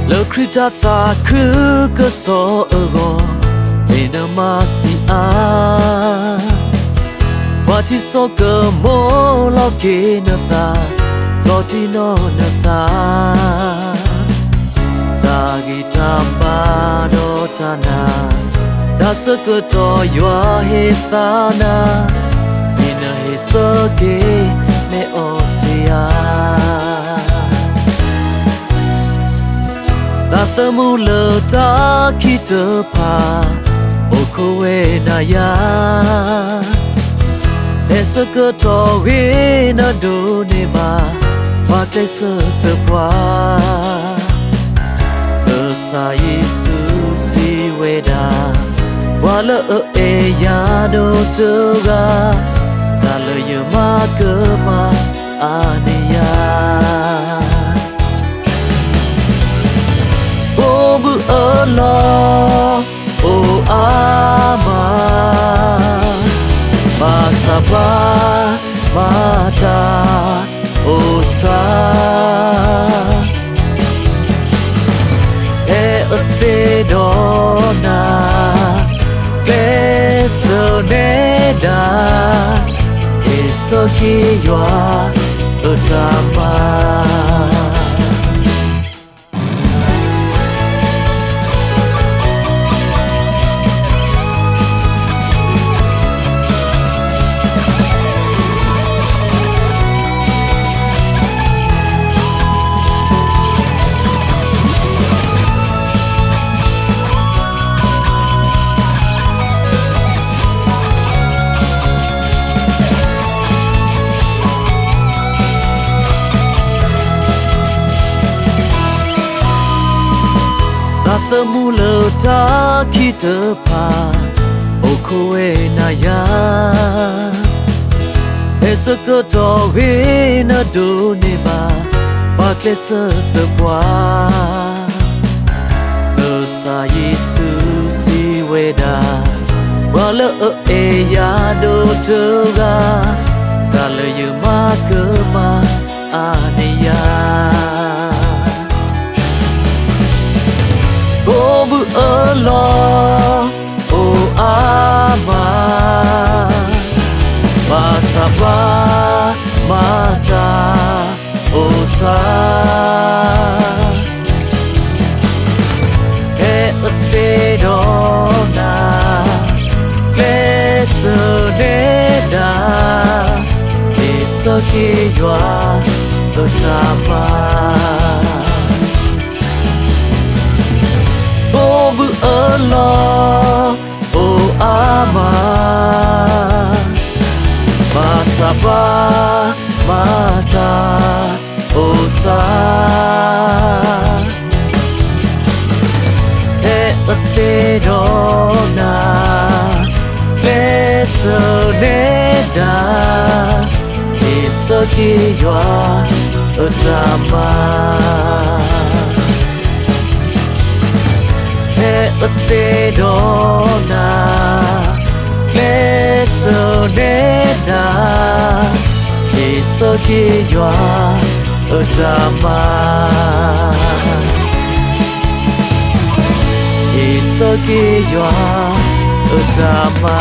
Lo krita ta khu cơ so ego Ina masi a Wati so cơ mo lo ke na ta Lo ti no na ta Ta gi tamba no ta na Da sa cơ to yua he ta na Ina he so ke me o si a Ta thamu lo ta ki te pa O koe na ya Esa ke to we na do ne ma Wa ke se te pwa Te sa Yesu si we da Wa le e ya do te ga Ta le ye ma ke ma ane ya Bu Allah oh ama Masaba mata osa Ate dona Kesoneda Esoki yua utama Ta mu lo ta ki te pa O koe na ya Esa ke to we na do ne ma Wa ke se te pwa Te sa Yesu si we da Wa le e ya do te ga Ta le ye ma ke ma ane ya Bu Allah oh ama Masaba mata osa Ate dona Kesoneda Esoki yua utama Bu Allah oh ama Masaba mata osa Ate dona Kesoneda Esoki yua utama Ate dona Kesoneda Esoki yua utama Esoki yua utama